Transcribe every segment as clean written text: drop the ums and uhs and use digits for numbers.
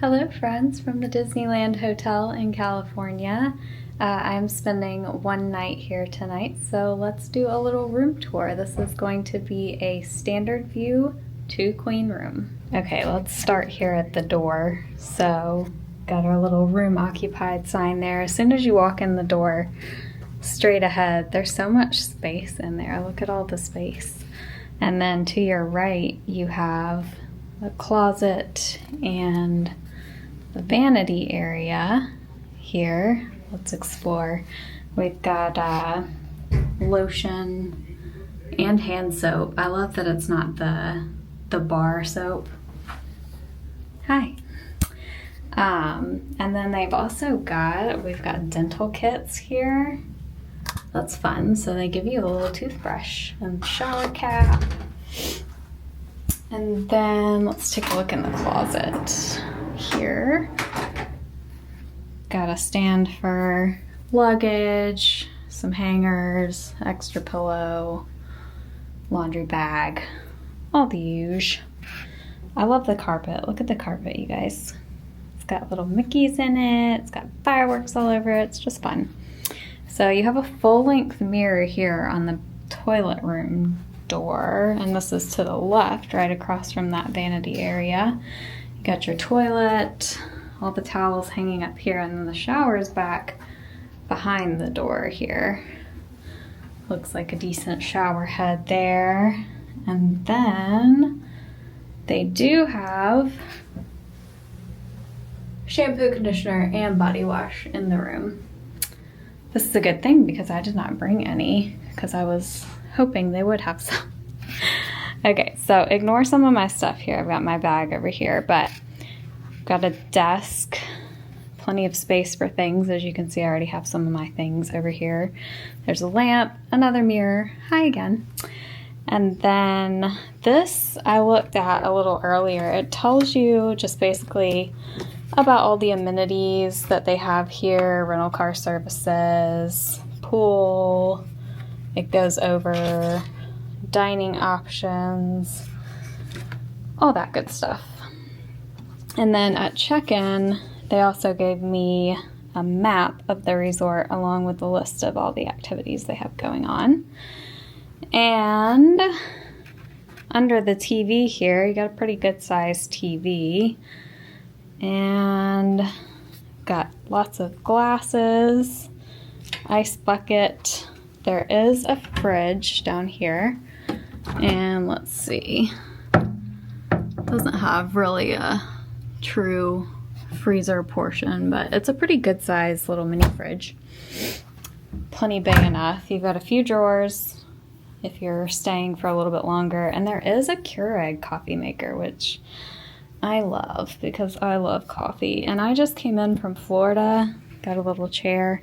Hello friends from the Disneyland Hotel in California. I'm spending one night here tonight, so let's do a little room tour. This is going to be a standard view 2-queen room. Okay, let's start here at the door. So, got our little room occupied sign there. As soon as you walk in the door, straight ahead, there's so much space in there. Look at all the space. And then to your right, you have a closet and the vanity area here. Let's explore. We've got lotion and hand soap. I love that it's not the bar soap. Hi. And then they've also we've got dental kits here. That's fun. So they give you a little toothbrush and shower cap. And then let's take a look in the closet here. Got a stand for luggage, some hangers, extra pillow, laundry bag, all the usual. I love the carpet. Look at the carpet, you guys. It's got little Mickeys in it. It's got fireworks all over it. It's just fun. So you have a full-length mirror here on the toilet room door, and this is to the left, right across from that vanity area. You got your toilet, all the towels hanging up here, and then the shower is back behind the door here. Looks like a decent shower head there. And then they do have shampoo, conditioner, and body wash in the room. This is a good thing because I did not bring any because I was hoping they would have some. Okay, so ignore some of my stuff here. I've got my bag over here, but I've got a desk, plenty of space for things. As you can see, I already have some of my things over here. There's a lamp, another mirror. Hi again. And then this I looked at a little earlier. It tells you just basically about all the amenities that they have here, rental car services, pool. It goes over dining options, all that good stuff. And then at check-in, they also gave me a map of the resort along with the list of all the activities they have going on. And under the TV here, you got a pretty good sized TV. And got lots of glasses, ice bucket. There is a fridge down here. And let's see. Doesn't have really a true freezer portion, but it's a pretty good size little mini fridge. Plenty big enough. You've got a few drawers if you're staying for a little bit longer. And there is a Keurig coffee maker, which I love because I love coffee. And I just came in from Florida, got a little chair,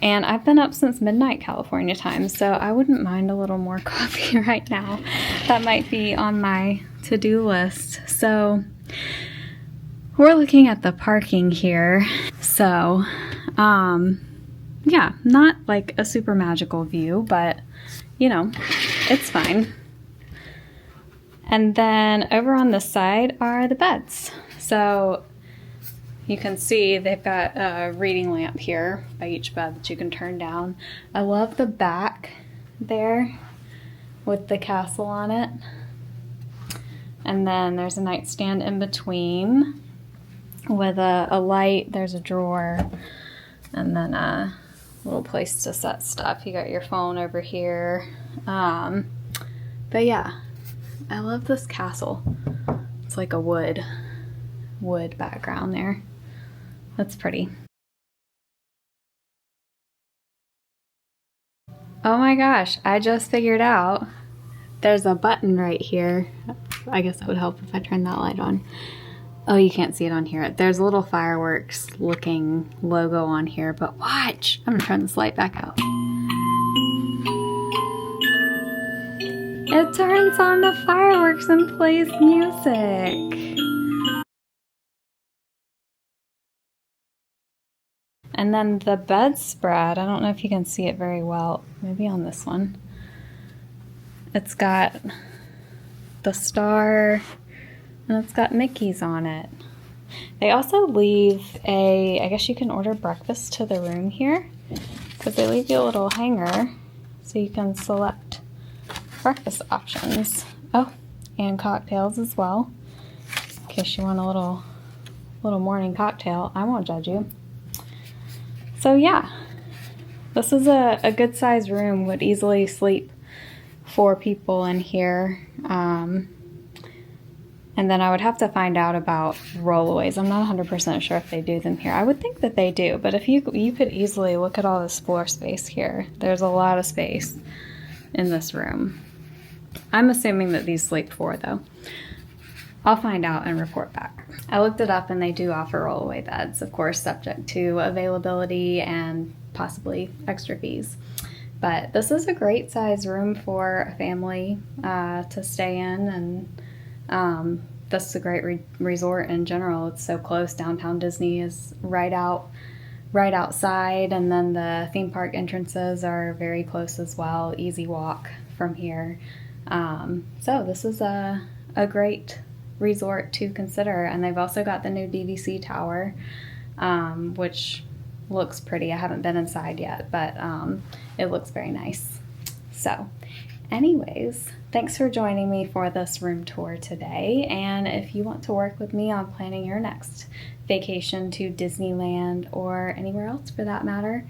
and I've been up since midnight California time, so I wouldn't mind a little more coffee right now. That might be on my to-do list. So we're looking at the parking here. So yeah, not like a super magical view, but you know, it's fine. And then over on the side are the beds. So you can see they've got a reading lamp here by each bed that you can turn down. I love the back there with the castle on it. And then there's a nightstand in between with a light. There's a drawer and then a little place to set stuff. You got your phone over here. But yeah, I love this castle. It's like a wood background there. That's pretty. Oh my gosh, I just figured out there's a button right here. I guess it would help if I turned that light on. Oh, you can't see it on here. There's a little fireworks looking logo on here, but watch. I'm gonna turn this light back out. It turns on the fireworks and plays music. And then the bedspread, I don't know if you can see it very well, maybe on this one. It's got the star, and it's got Mickey's on it. They also leave I guess you can order breakfast to the room here, because they leave you a little hanger so you can select breakfast options. Oh, and cocktails as well, in case you want a little morning cocktail. I won't judge you. So yeah, this is a good sized room. Would easily sleep 4 people in here. And then I would have to find out about rollaways. I'm not 100% sure if they do them here. I would think that they do, but if you could easily look at all this floor space here. There's a lot of space in this room. I'm assuming that these sleep 4 though. I'll find out and report back. I looked it up and they do offer rollaway beds, of course, subject to availability and possibly extra fees. But this is a great size room for a family to stay in, and this is a great resort in general. It's so close. Downtown Disney is right outside, and then the theme park entrances are very close as well. Easy walk from here. So this is a great resort to consider, and they've also got the new DVC tower, which looks pretty. I haven't been inside yet, but it looks very nice. So anyways, thanks for joining me for this room tour today, and if you want to work with me on planning your next vacation to Disneyland or anywhere else for that matter,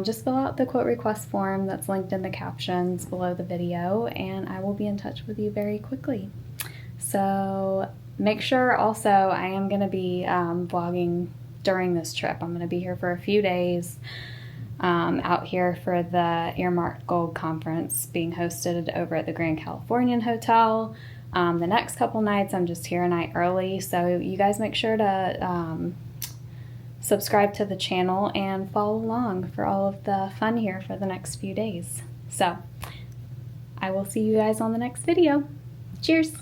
just fill out the quote request form that's linked in the captions below the video, and I will be in touch with you very quickly. So make sure also, I am going to be vlogging during this trip. I'm going to be here for a few days out here for the Earmarked Gold Conference being hosted over at the Grand Californian Hotel. The next couple nights I'm just here a night early, so you guys make sure to subscribe to the channel and follow along for all of the fun here for the next few days. So I will see you guys on the next video. Cheers!